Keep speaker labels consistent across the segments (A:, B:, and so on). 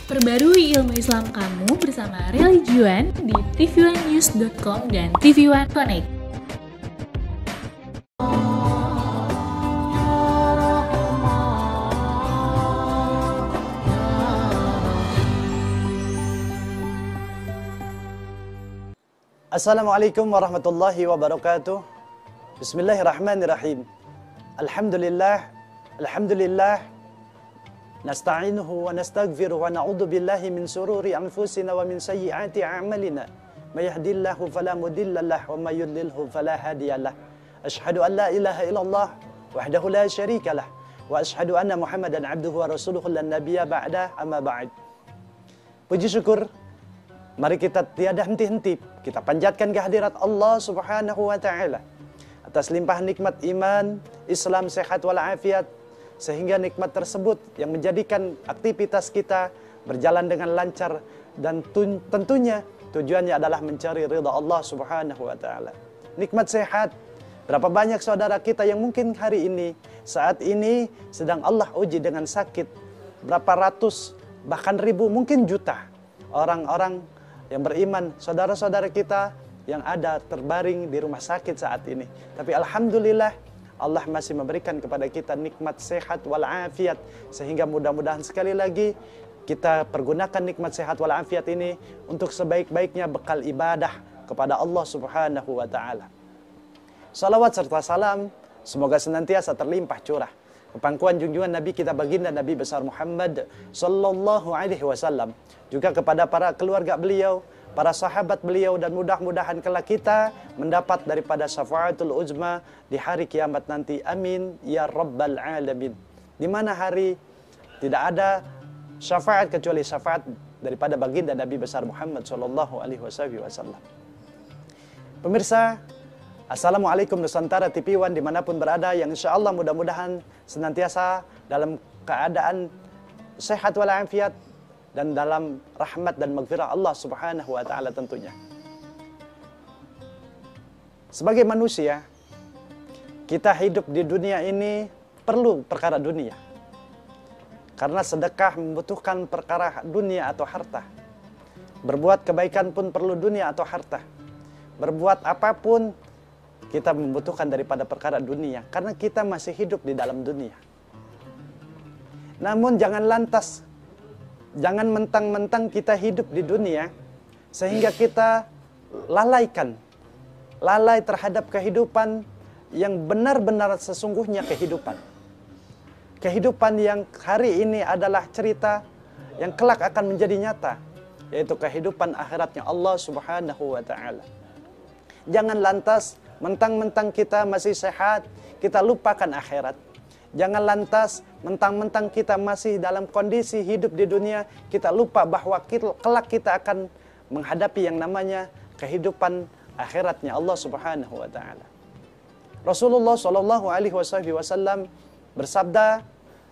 A: Perbarui ilmu Islam kamu bersama Religion di tv1news.com dan TV One Connect.
B: Assalamualaikum warahmatullahi wabarakatuh. Bismillahirrahmanirrahim. Alhamdulillah, nasta'inuhu wa nastaghfiruh wa na'udzu billahi min sururi anfusina wa min sayyiati a'malina. May yahdihillahu fala mudhillalah wa may yudlilhu fala hadiyalah. Asyhadu an la ilaha illallah wahdahu la syarikalah wa asyhadu anna Muhammadan abduhu wa rasuluhu lan nabiyya ba'da, amma ba'd. Puji syukur, mari kita tiada henti-henti kita panjatkan kehadirat Allah Subhanahu wa taala atas limpahan nikmat iman, Islam, sehat walafiat, sehingga nikmat tersebut yang menjadikan aktivitas kita berjalan dengan lancar dan tentunya tujuannya adalah mencari ridha Allah Subhanahu wa taala. Nikmat sehat, berapa banyak saudara kita yang mungkin hari ini, saat ini sedang Allah uji dengan sakit, berapa ratus bahkan ribu, mungkin juta orang-orang yang beriman, saudara-saudara kita yang ada terbaring di rumah sakit saat ini. Tapi alhamdulillah Allah masih memberikan kepada kita nikmat sehat walafiat, sehingga mudah-mudahan sekali lagi kita pergunakan nikmat sehat walafiat ini untuk sebaik-baiknya bekal ibadah kepada Allah Subhanahu wa taala. Salawat serta salam semoga senantiasa terlimpah curah ke pangkuan junjungan Nabi kita baginda Nabi besar Muhammad sallallahu alaihi wasallam, juga kepada para keluarga beliau, para sahabat beliau, dan mudah-mudahan kelak kita mendapat daripada syafaatul uzma di hari kiamat nanti. Amin ya rabbal alamin. Di mana hari tidak ada syafaat kecuali syafaat daripada baginda Nabi besar Muhammad sallallahu alaihi wasallam. Pemirsa, Assalamualaikum Nusantara TV One dimanapun berada, yang insya Allah mudah-mudahan senantiasa dalam keadaan sehat walafiat dan dalam rahmat dan maghfirah Allah Subhanahu wa taala tentunya. Sebagai manusia, kita hidup di dunia ini perlu perkara dunia. Karena sedekah membutuhkan perkara dunia atau harta. Berbuat kebaikan pun perlu dunia atau harta. Berbuat apapun kita membutuhkan daripada perkara dunia, karena kita masih hidup di dalam dunia. Namun jangan mentang-mentang kita hidup di dunia sehingga kita lalai terhadap kehidupan yang benar-benar sesungguhnya kehidupan. Kehidupan yang hari ini adalah cerita yang kelak akan menjadi nyata, yaitu kehidupan akhiratnya Allah Subhanahu wa taala. Jangan lantas mentang-mentang kita masih sehat, kita lupakan akhirat. Jangan lantas mentang-mentang kita masih dalam kondisi hidup di dunia, kita lupa bahwa kelak kita akan menghadapi yang namanya kehidupan akhiratnya Allah Subhanahu wa taala. Rasulullah sallallahu alaihi wasallam bersabda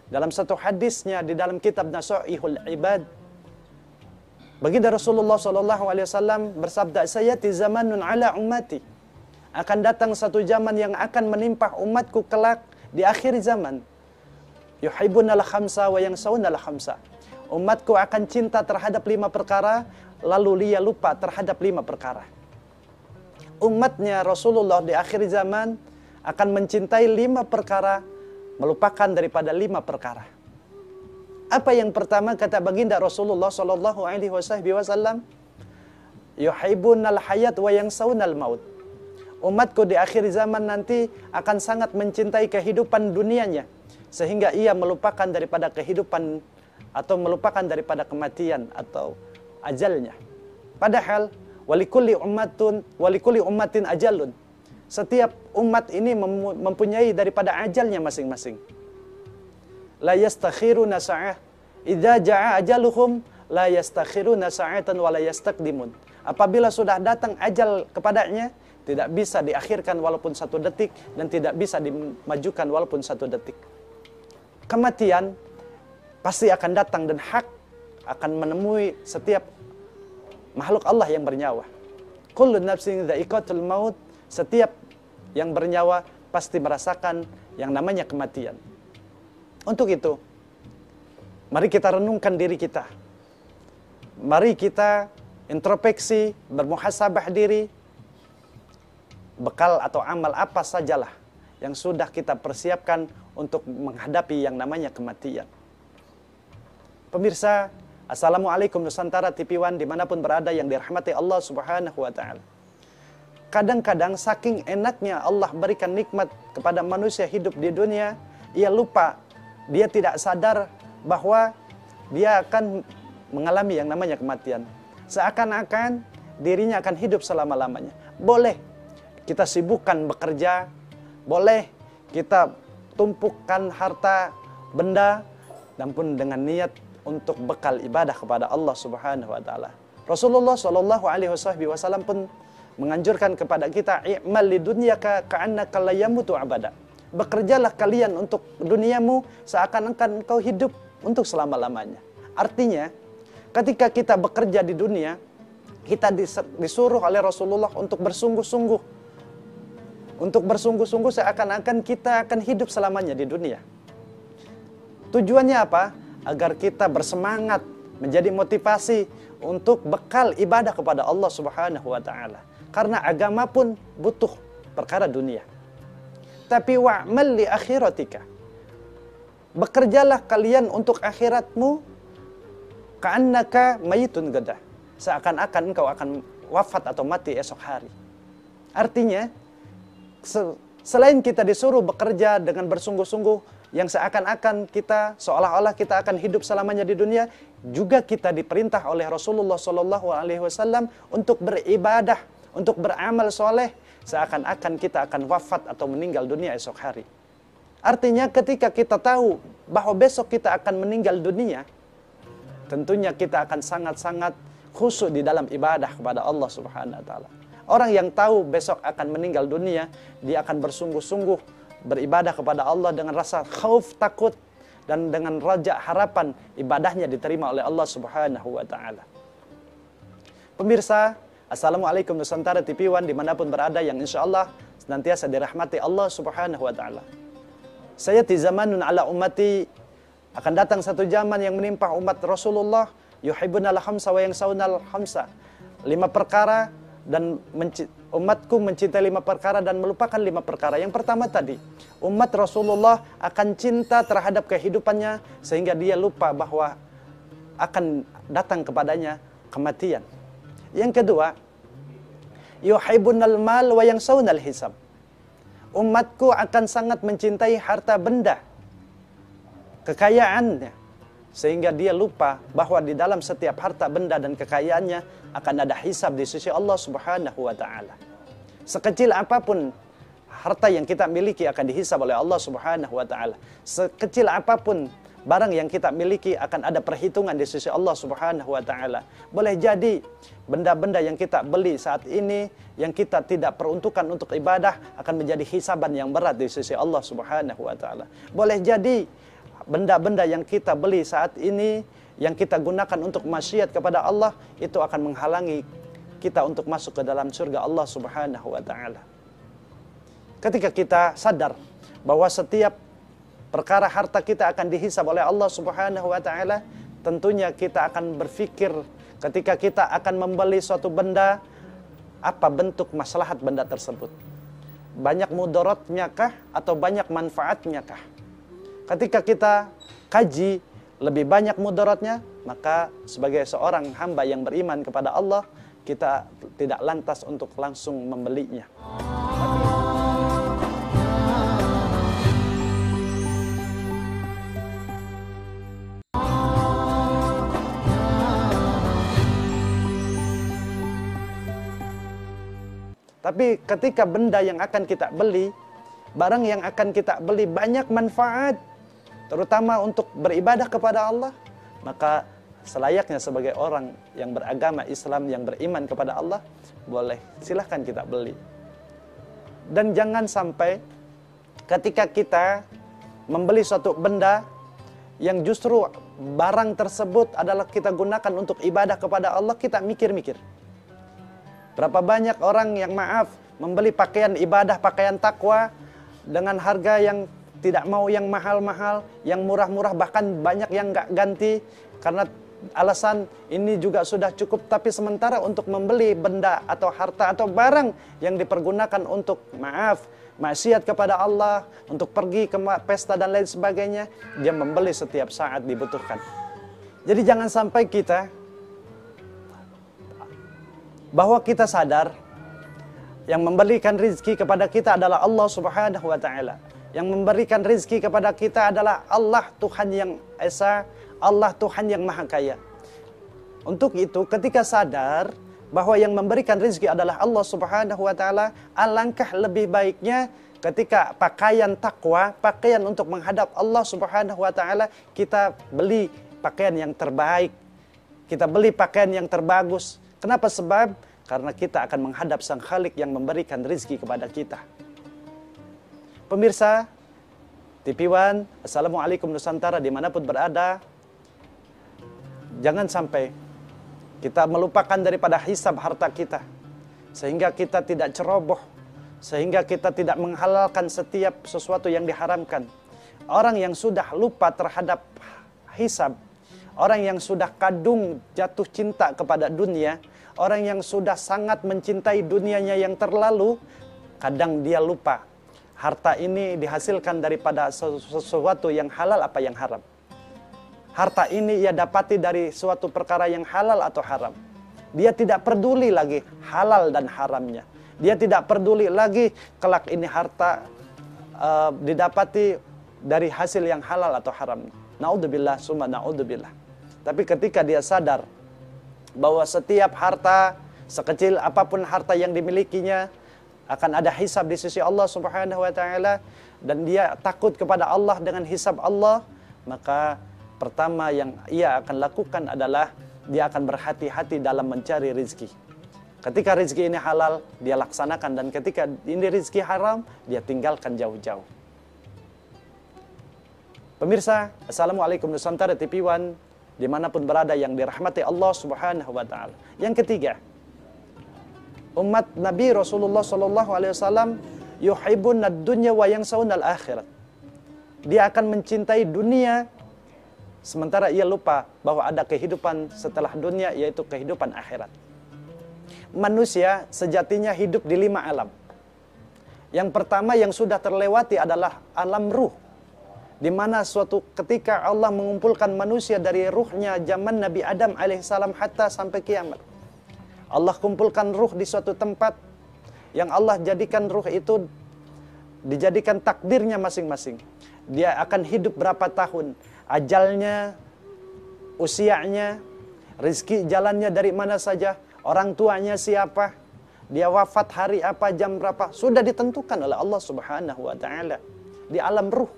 B: dalam satu hadisnya di dalam kitab Nasha'ihul Ibad. Baginda Rasulullah sallallahu alaihi wasallam bersabda, "Sayati zamanun ala ummati." Akan datang satu zaman yang akan menimpa umatku kelak di akhir zaman. Yuhibbunal khamsa wa yansawunal khamsa. Umatku akan cinta terhadap 5 perkara, lalu dia lupa terhadap 5 perkara. Umatnya Rasulullah di akhir zaman akan mencintai 5 perkara, melupakan daripada 5 perkara. Apa yang pertama kata baginda Rasulullah sallallahu alaihi wasallam? Yuhibbunal hayat wa yansawunal maut. Umatku di akhir zaman nanti akan sangat mencintai kehidupan dunianya, sehingga ia melupakan daripada kehidupan atau melupakan daripada kematian atau ajalnya. Padahal walikulli ummatin ajalun. Setiap umat ini mempunyai daripada ajalnya masing-masing. La yastakhiruna sa'ah idza jaa ajaluhum la yastakhiruna sa'atan wa la yastaqdimun. Apabila sudah datang ajal kepadanya, tidak bisa diakhirkan walaupun 1 detik, dan tidak bisa dimajukan walaupun 1 detik. Kematian pasti akan datang dan hak akan menemui setiap makhluk Allah yang bernyawa. Kullu nafsin dha'iqatul maut. Setiap yang bernyawa pasti merasakan yang namanya kematian. Untuk itu, mari kita renungkan diri kita. Mari kita introspeksi, bermuhasabah diri, bekal atau amal apa sajalah yang sudah kita persiapkan untuk menghadapi yang namanya kematian. Pemirsa, Assalamualaikum Nusantara TV One dimanapun berada yang dirahmati Allah Subhanahu wa Ta'ala. Kadang-kadang saking enaknya Allah berikan nikmat kepada manusia hidup di dunia, ia lupa, dia tidak sadar bahwa dia akan mengalami yang namanya kematian. Seakan-akan dirinya akan hidup selama-lamanya. Boleh kita sibukkan bekerja, boleh kita tumpukan harta benda, dan pun dengan niat untuk bekal ibadah kepada Allah Subhanahu wa Ta'ala. Rasulullah Shallallahu Alaihi Wasallam pun menganjurkan kepada kita, i'mal lidunyaka ka'annaka la yamutu abada. Bekerjalah kalian untuk duniamu seakan-akan engkau hidup untuk selama-lamanya. Artinya, ketika kita bekerja di dunia, kita disuruh oleh Rasulullah untuk bersungguh-sungguh. Untuk bersungguh-sungguh seakan-akan kita akan hidup selamanya di dunia. Tujuannya apa? Agar kita bersemangat, menjadi motivasi untuk bekal ibadah kepada Allah Subhanahu wa Ta'ala. Karena agama pun butuh perkara dunia. Tapi wa'mal li akhiratika. Bekerjalah kalian untuk akhiratmu ka'annaka mayitun gadah. Seakan-akan engkau akan wafat atau mati esok hari. Artinya, selain kita disuruh bekerja dengan bersungguh-sungguh, yang seakan-akan kita, seolah-olah kita akan hidup selamanya di dunia, juga kita diperintah oleh Rasulullah Shallallahu Alaihi Wasallam untuk beribadah, untuk beramal soleh, seakan-akan kita akan wafat atau meninggal dunia esok hari. Artinya ketika kita tahu bahwa besok kita akan meninggal dunia, tentunya kita akan sangat-sangat khusyuk di dalam ibadah kepada Allah Subhanahu wa Ta'ala. Orang yang tahu besok akan meninggal dunia, dia akan bersungguh-sungguh beribadah kepada Allah dengan rasa khauf, takut, dan dengan raja harapan ibadahnya diterima oleh Allah Subhanahu wa Ta'ala. Pemirsa, Assalamualaikum Nusantara TV One dimanapun berada yang insya Allah senantiasa dirahmati Allah Subhanahu wa Ta'ala. Saya zamanun ala ummati, akan datang satu zaman yang menimpa umat Rasulullah, yuhibbunal khamsa wa yansawunal khamsa. 5 perkara, dan umatku mencintai 5 perkara dan melupakan 5 perkara. Yang pertama tadi, umat Rasulullah akan cinta terhadap kehidupannya sehingga dia lupa bahwa akan datang kepadanya kematian. Yang kedua, yuhibbunal mal wa yansawunal hisab. Umatku akan sangat mencintai harta benda, kekayaannya, sehingga dia lupa bahwa di dalam setiap harta benda dan kekayaannya akan ada hisab di sisi Allah Subhanahu wa Ta'ala. Sekecil apapun harta yang kita miliki akan dihisab oleh Allah Subhanahu wa Ta'ala. Sekecil apapun barang yang kita miliki akan ada perhitungan di sisi Allah Subhanahu wa Ta'ala. Boleh jadi benda-benda yang kita beli saat ini, yang kita tidak peruntukkan untuk ibadah, akan menjadi hisaban yang berat di sisi Allah Subhanahu wa Ta'ala. Boleh jadi benda-benda yang kita beli saat ini, yang kita gunakan untuk maksiat kepada Allah, itu akan menghalangi kita untuk masuk ke dalam surga Allah Subhanahu wa Ta'ala. Ketika kita sadar bahwa setiap perkara harta kita akan dihisab oleh Allah Subhanahu wa Ta'ala, tentunya kita akan berpikir ketika kita akan membeli suatu benda, apa bentuk maslahat benda tersebut? Banyak mudaratnya kah atau banyak manfaatnya kah? Ketika kita kaji lebih banyak mudaratnya, maka sebagai seorang hamba yang beriman kepada Allah, kita tidak lantas untuk langsung membelinya. Tapi ketika benda yang akan kita beli, barang yang akan kita beli banyak manfaat, terutama untuk beribadah kepada Allah, maka selayaknya sebagai orang yang beragama Islam, yang beriman kepada Allah, boleh, silahkan kita beli. Dan jangan sampai ketika kita membeli suatu benda yang justru barang tersebut adalah kita gunakan untuk ibadah kepada Allah, kita mikir-mikir. Berapa banyak orang yang membeli pakaian ibadah, pakaian takwa dengan harga yang tidak mau yang mahal-mahal, yang murah-murah, bahkan banyak yang nggak ganti karena alasan ini juga sudah cukup, tapi sementara untuk membeli benda atau harta atau barang yang dipergunakan untuk maksiat kepada Allah, untuk pergi ke pesta dan lain sebagainya, dia membeli setiap saat dibutuhkan. Jadi jangan sampai kita bahwa kita sadar yang memberikan rizki kepada kita adalah Allah Subhanahu wa Ta'ala. Yang memberikan rizki kepada kita adalah Allah, Tuhan yang Esa, Allah Tuhan yang Maha Kaya. Untuk itu ketika sadar bahwa yang memberikan rizki adalah Allah Subhanahu wa Ta'ala, alangkah lebih baiknya ketika pakaian takwa, pakaian untuk menghadap Allah Subhanahu wa Ta'ala, kita beli pakaian yang terbaik, kita beli pakaian yang terbagus. Kenapa? Sebab karena kita akan menghadap Sang Khalik yang memberikan rizki kepada kita. Pemirsa TV One, Assalamualaikum Nusantara dimanapun berada, jangan sampai kita melupakan daripada hisab harta kita, sehingga kita tidak ceroboh, sehingga kita tidak menghalalkan setiap sesuatu yang diharamkan. Orang yang sudah lupa terhadap hisab, orang yang sudah kadung jatuh cinta kepada dunia, orang yang sudah sangat mencintai dunianya yang terlalu, kadang dia lupa harta ini dihasilkan daripada sesuatu yang halal apa yang haram. Harta ini ia dapati dari suatu perkara yang halal atau haram. Dia tidak peduli lagi halal dan haramnya. Dia tidak peduli lagi kelak ini harta didapati dari hasil yang halal atau haram. Naudzubillah summa naudzubillah. Tapi ketika dia sadar bahwa setiap harta, sekecil apapun harta yang dimilikinya, akan ada hisab di sisi Allah Subhanahu wa Ta'ala, dan dia takut kepada Allah dengan hisab Allah, maka pertama yang ia akan lakukan adalah dia akan berhati-hati dalam mencari rizki. Ketika rizki ini halal, dia laksanakan, dan ketika ini rizki haram, dia tinggalkan jauh-jauh. Pemirsa, Assalamualaikum Nusantara TV One, dimanapun berada yang dirahmati Allah Subhanahu wa Ta'ala. Yang ketiga, umat Nabi Rasulullah SAW yuhibbun ad-dunya wa yansawun al-akhirat. Dia akan mencintai dunia, sementara ia lupa bahwa ada kehidupan setelah dunia, yaitu kehidupan akhirat. Manusia sejatinya hidup di 5 alam. Yang pertama yang sudah terlewati adalah alam ruh, di mana suatu ketika Allah mengumpulkan manusia dari ruhnya zaman Nabi Adam alaihissalam hatta sampai kiamat. Allah kumpulkan ruh di suatu tempat yang Allah jadikan ruh itu dijadikan takdirnya masing-masing. Dia akan hidup berapa tahun, ajalnya, usianya, rezeki jalannya dari mana saja, orang tuanya siapa, dia wafat hari apa, jam berapa, sudah ditentukan oleh Allah Subhanahu wa Ta'ala di alam ruh.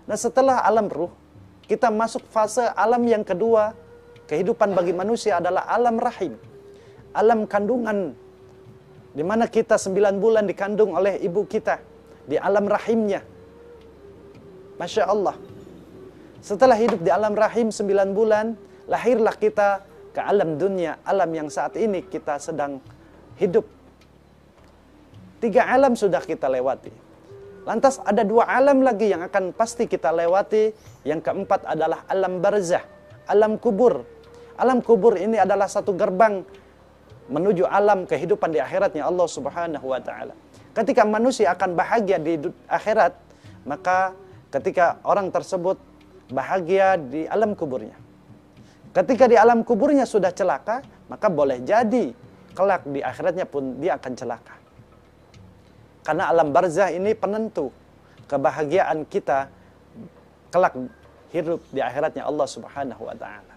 B: Nah, setelah alam ruh, kita masuk fase alam yang kedua. Kehidupan bagi manusia adalah alam rahim, alam kandungan, di mana kita 9 bulan dikandung oleh ibu kita di alam rahimnya. Masya Allah. Setelah hidup di alam rahim 9 bulan, lahirlah kita ke alam dunia, alam yang saat ini kita sedang hidup. 3 alam sudah kita lewati. Lantas ada 2 alam lagi yang akan pasti kita lewati. Yang keempat adalah alam barzah, alam kubur. Alam kubur ini adalah satu gerbang menuju alam kehidupan di akhiratnya Allah Subhanahu wa Ta'ala. Ketika manusia akan bahagia di akhirat, maka ketika orang tersebut bahagia di alam kuburnya. Ketika di alam kuburnya sudah celaka, maka boleh jadi kelak di akhiratnya pun dia akan celaka. Karena alam barzah ini penentu kebahagiaan kita kelak hidup di akhiratnya Allah Subhanahu wa Ta'ala.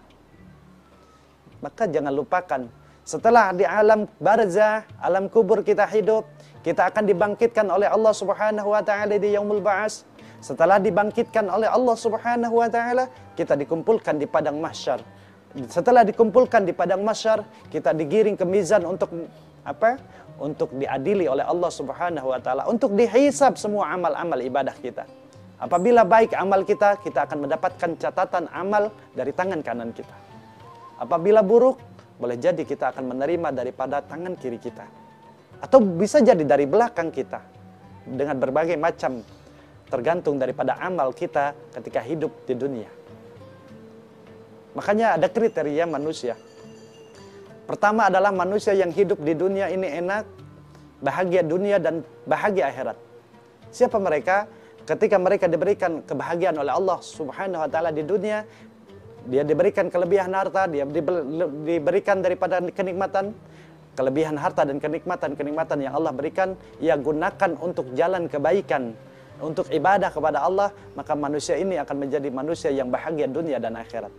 B: Maka jangan lupakan, setelah di alam barzah, alam kubur kita hidup, kita akan dibangkitkan oleh Allah Subhanahu wa Ta'ala di yaumul ba'ats. Setelah dibangkitkan oleh Allah Subhanahu wa Ta'ala, kita dikumpulkan di padang mahsyar. Setelah dikumpulkan di padang mahsyar, kita digiring ke mizan untuk apa? Untuk diadili oleh Allah Subhanahu wa Ta'ala, untuk dihisab semua amal-amal ibadah kita. Apabila baik amal kita, kita akan mendapatkan catatan amal dari tangan kanan kita. Apabila buruk, boleh jadi kita akan menerima daripada tangan kiri kita. Atau bisa jadi dari belakang kita. Dengan berbagai macam, tergantung daripada amal kita ketika hidup di dunia. Makanya ada kriteria manusia. Pertama adalah manusia yang hidup di dunia ini enak, bahagia dunia dan bahagia akhirat. Siapa mereka? Ketika mereka diberikan kebahagiaan oleh Allah Subhanahu wa taala di dunia, dia diberikan kelebihan harta, dia diberikan daripada kenikmatan, kelebihan harta dan kenikmatan yang Allah berikan, ia gunakan untuk jalan kebaikan, untuk ibadah kepada Allah, maka manusia ini akan menjadi manusia yang bahagia dunia dan akhirat.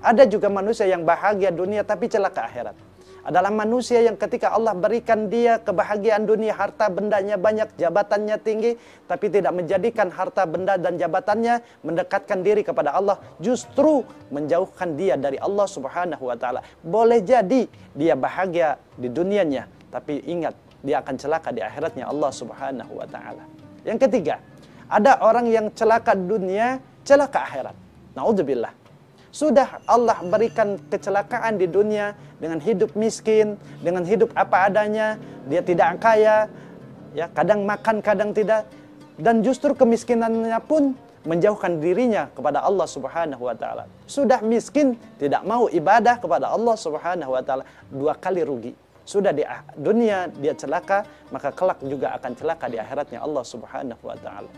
B: Ada juga manusia yang bahagia dunia tapi celaka akhirat. Adalah manusia yang ketika Allah berikan dia kebahagiaan dunia, harta bendanya banyak, jabatannya tinggi, tapi tidak menjadikan harta benda dan jabatannya mendekatkan diri kepada Allah, justru menjauhkan dia dari Allah Subhanahu wa taala. Boleh jadi dia bahagia di dunianya, tapi ingat dia akan celaka di akhiratnya Allah Subhanahu wa taala. Yang ketiga, ada orang yang celaka dunia, celaka akhirat. Naudzubillah. Sudah Allah berikan kecelakaan di dunia dengan hidup miskin, dengan hidup apa adanya, dia tidak kaya, ya kadang makan, kadang tidak, dan justru kemiskinannya pun menjauhkan dirinya kepada Allah Subhanahu wa taala. Sudah miskin, tidak mau ibadah kepada Allah Subhanahu wa taala, 2 kali rugi. Sudah di dunia dia celaka, maka kelak juga akan celaka di akhiratnya Allah Subhanahu wa taala.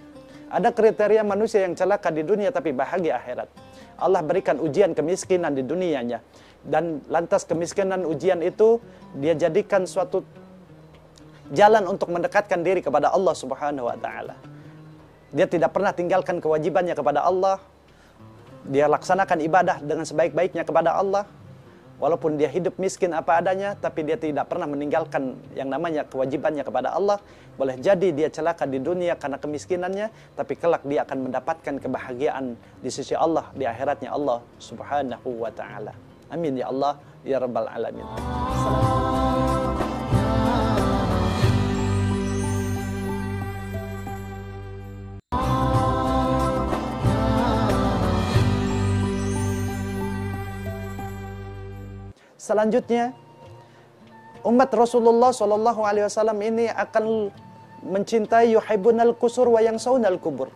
B: Ada kriteria manusia yang celaka di dunia tapi bahagia akhirat. Allah berikan ujian kemiskinan di dunianya, dan lantas kemiskinan ujian itu dia jadikan suatu jalan untuk mendekatkan diri kepada Allah Subhanahu wa taala. Dia tidak pernah tinggalkan kewajibannya kepada Allah. Dia laksanakan ibadah dengan sebaik-baiknya kepada Allah. Walaupun dia hidup miskin apa adanya, tapi dia tidak pernah meninggalkan yang namanya kewajibannya kepada Allah. Boleh jadi dia celaka di dunia karena kemiskinannya, tapi kelak dia akan mendapatkan kebahagiaan di sisi Allah, di akhiratnya Allah Subhanahu wa ta'ala. Amin ya Allah, ya Rabbal Alamin. Selanjutnya, umat Rasulullah SAW ini akan mencintai yuhibbunal kusur wa yansawunal kubur.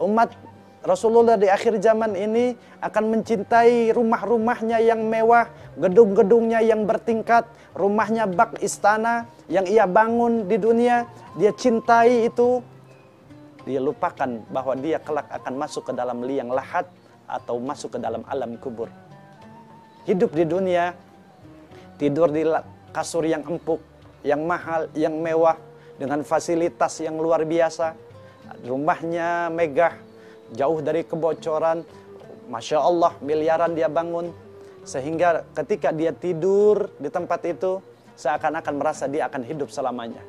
B: Umat Rasulullah di akhir zaman ini akan mencintai rumah-rumahnya yang mewah, gedung-gedungnya yang bertingkat, rumahnya bak istana yang ia bangun di dunia, dia cintai itu. Dia lupakan bahwa dia kelak akan masuk ke dalam liang lahat atau masuk ke dalam alam kubur. Hidup di dunia, tidur di kasur yang empuk, yang mahal, yang mewah, dengan fasilitas yang luar biasa. Rumahnya megah, jauh dari kebocoran. Masya Allah, miliaran dia bangun. Sehingga ketika dia tidur di tempat itu, seakan-akan merasa dia akan hidup selamanya.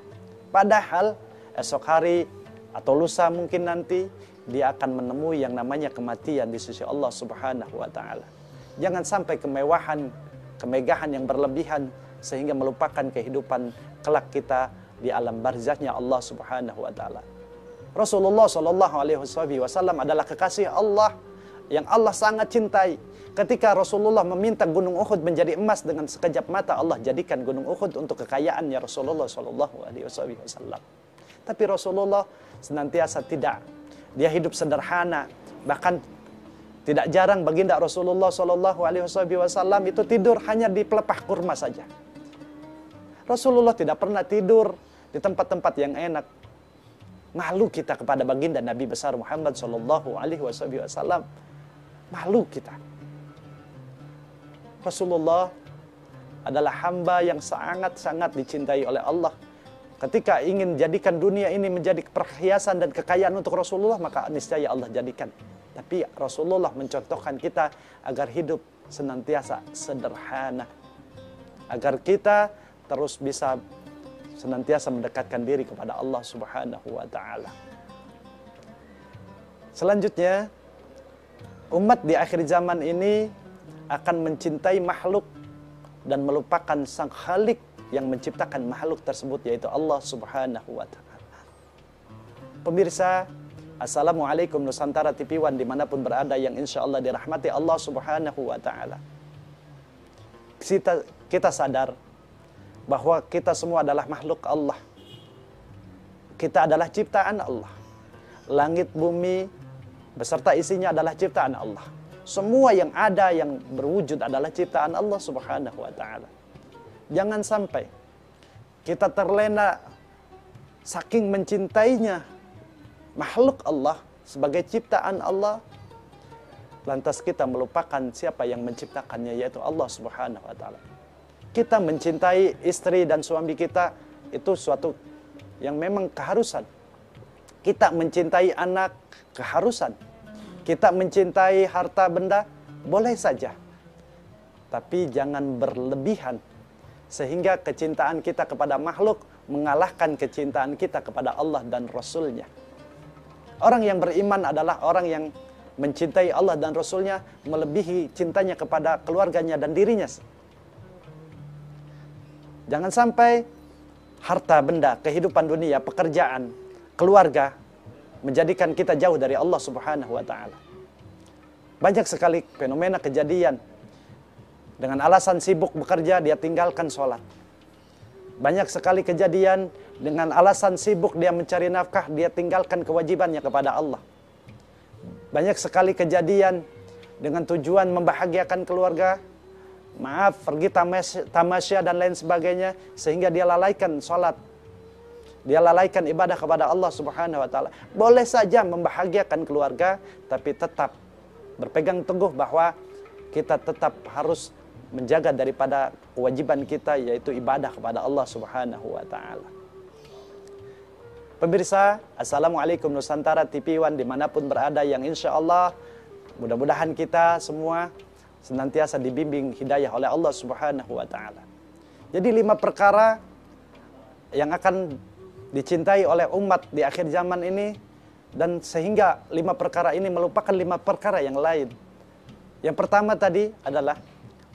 B: Padahal esok hari atau lusa mungkin nanti, dia akan menemui yang namanya kematian di sisi Allah Subhanahu wa ta'ala. Jangan sampai kemewahan, kemegahan yang berlebihan sehingga melupakan kehidupan kelak kita di alam barzahnya Allah Subhanahu wa taala. Rasulullah sallallahu alaihi wasallam adalah kekasih Allah yang Allah sangat cintai. Ketika Rasulullah meminta gunung Uhud menjadi emas dengan sekejap mata, Allah jadikan gunung Uhud untuk kekayaannya Rasulullah sallallahu alaihi wasallam. Tapi Rasulullah senantiasa tidak. Dia hidup sederhana, bahkan tidak jarang baginda Rasulullah Shallallahu Alaihi Wasallam itu tidur hanya di pelepah kurma saja. Rasulullah tidak pernah tidur di tempat-tempat yang enak. Malu kita kepada baginda Nabi besar Muhammad Shallallahu Alaihi Wasallam. Malu kita. Rasulullah adalah hamba yang sangat-sangat dicintai oleh Allah. Ketika ingin jadikan dunia ini menjadi perhiasan dan kekayaan untuk Rasulullah, maka niscaya Allah jadikan. Tapi Rasulullah mencontohkan kita agar hidup senantiasa sederhana. Agar kita terus bisa senantiasa mendekatkan diri kepada Allah Subhanahu wa ta'ala. Selanjutnya, umat di akhir zaman ini akan mencintai makhluk dan melupakan sang Khalik yang menciptakan makhluk tersebut, yaitu Allah Subhanahu wa ta'ala. Pemirsa, Assalamualaikum Nusantara TV One dimanapun berada yang insya Allah dirahmati Allah Subhanahu wa ta'ala. Kita sadar bahwa kita semua adalah makhluk Allah. Kita adalah ciptaan Allah. Langit bumi beserta isinya adalah ciptaan Allah. Semua yang ada, yang berwujud adalah ciptaan Allah Subhanahu wa ta'ala. Jangan sampai kita terlena saking mencintainya makhluk Allah sebagai ciptaan Allah, lantas kita melupakan siapa yang menciptakannya, yaitu Allah Subhanahu wa ta'ala. Kita mencintai istri dan suami kita itu suatu yang memang keharusan. Kita mencintai anak, keharusan. Kita mencintai harta benda, boleh saja. Tapi jangan berlebihan sehingga kecintaan kita kepada makhluk mengalahkan kecintaan kita kepada Allah dan Rasul-Nya. Orang yang beriman adalah orang yang mencintai Allah dan Rasul-Nya melebihi cintanya kepada keluarganya dan dirinya. Jangan sampai harta benda, kehidupan dunia, pekerjaan, keluarga menjadikan kita jauh dari Allah Subhanahu wa ta'ala. Banyak sekali fenomena kejadian. Dengan alasan sibuk bekerja, dia tinggalkan sholat. Banyak sekali kejadian dengan alasan sibuk dia mencari nafkah, dia tinggalkan kewajibannya kepada Allah. Banyak sekali kejadian dengan tujuan membahagiakan keluarga, pergi tamasya dan lain sebagainya, sehingga dia lalaikan sholat. Dia lalaikan ibadah kepada Allah Subhanahu wa ta'ala. Boleh saja membahagiakan keluarga, tapi tetap berpegang teguh bahwa kita tetap harus menjaga daripada kewajiban kita, yaitu ibadah kepada Allah Subhanahu wa ta'ala. Pemirsa, Assalamualaikum Nusantara TV One dimanapun berada, yang insya Allah mudah-mudahan kita semua senantiasa dibimbing hidayah oleh Allah Subhanahu wa ta'ala. Jadi 5 perkara yang akan dicintai oleh umat di akhir zaman ini, dan sehingga 5 perkara ini melupakan 5 perkara yang lain. Yang pertama tadi adalah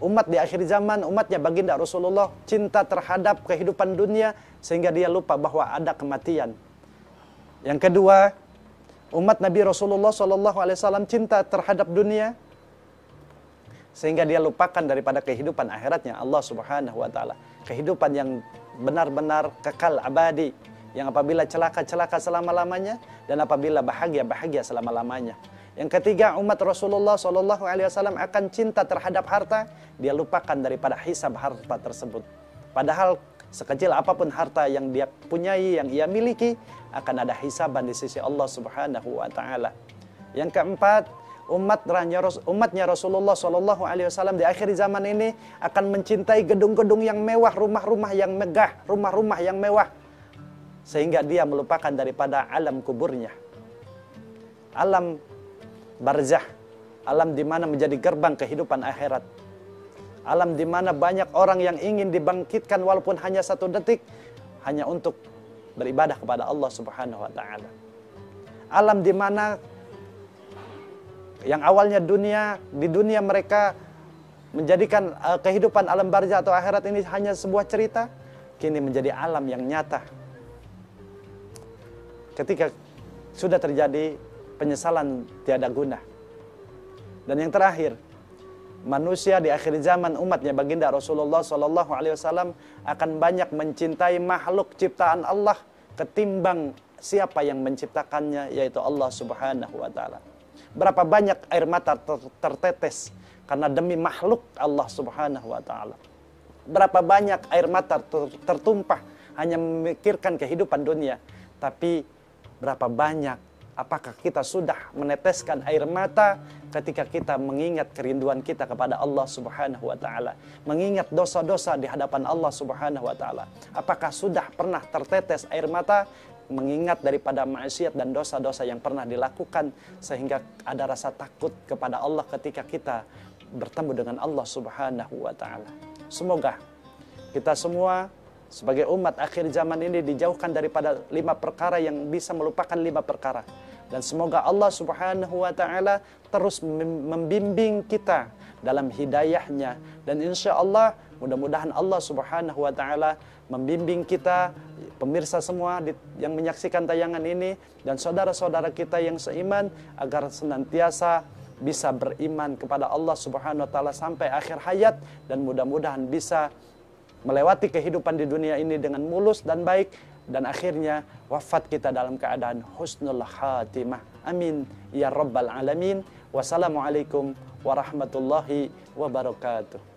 B: umat di akhir zaman, umatnya baginda Rasulullah, cinta terhadap kehidupan dunia sehingga dia lupa bahwa ada kematian. Yang kedua, umat Nabi Rasulullah SAW cinta terhadap dunia sehingga dia lupakan daripada kehidupan akhiratnya Allah Subhanahu wa ta'ala. Kehidupan yang benar-benar kekal abadi, yang apabila celaka selama-lamanya dan apabila bahagia selama-lamanya. Yang ketiga, umat Rasulullah SAW akan cinta terhadap harta, dia lupakan daripada hisab harta tersebut. Padahal sekecil apapun harta yang dia punyai, yang ia miliki, akan ada hisaban di sisi Allah Subhanahu wa ta'ala. Yang keempat, umatnya Rasulullah SAW di akhir zaman ini akan mencintai gedung-gedung yang mewah, rumah-rumah yang megah, rumah-rumah yang mewah, sehingga dia melupakan daripada alam kuburnya, alam barzah, alam di mana menjadi gerbang kehidupan akhirat, alam di mana banyak orang yang ingin dibangkitkan walaupun hanya 1 detik hanya untuk beribadah kepada Allah Subhanahu wa ta'ala. Alam di mana yang awalnya di dunia mereka menjadikan kehidupan alam barzah atau akhirat ini hanya sebuah cerita, kini menjadi alam yang nyata. Ketika sudah terjadi penyesalan tiada guna. Dan yang terakhir, manusia di akhir zaman, umatnya baginda Rasulullah SAW akan banyak mencintai makhluk ciptaan Allah ketimbang siapa yang menciptakannya, yaitu Allah Subhanahu wa ta'ala. Berapa banyak air mata tertetes karena demi makhluk Allah Subhanahu wa ta'ala. Berapa banyak air mata tertumpah hanya memikirkan kehidupan dunia. Tapi berapa banyak, apakah kita sudah meneteskan air mata ketika kita mengingat kerinduan kita kepada Allah Subhanahu wa ta'ala, mengingat dosa-dosa di hadapan Allah Subhanahu wa ta'ala? Apakah sudah pernah tertetes air mata mengingat daripada maksiat dan dosa-dosa yang pernah dilakukan, sehingga ada rasa takut kepada Allah ketika kita bertemu dengan Allah Subhanahu wa ta'ala? Semoga kita semua sebagai umat akhir zaman ini dijauhkan daripada 5 perkara yang bisa melupakan 5 perkara. Dan semoga Allah Subhanahu wa ta'ala terus membimbing kita dalam hidayahnya. Dan insya Allah mudah-mudahan Allah Subhanahu wa ta'ala membimbing kita, pemirsa semua yang menyaksikan tayangan ini, dan saudara-saudara kita yang seiman, agar senantiasa bisa beriman kepada Allah Subhanahu wa ta'ala sampai akhir hayat, dan mudah-mudahan bisa melewati kehidupan di dunia ini dengan mulus dan baik, dan akhirnya wafat kita dalam keadaan husnul khatimah. Amin ya rabbal alamin. Wassalamualaikum warahmatullahi wabarakatuh.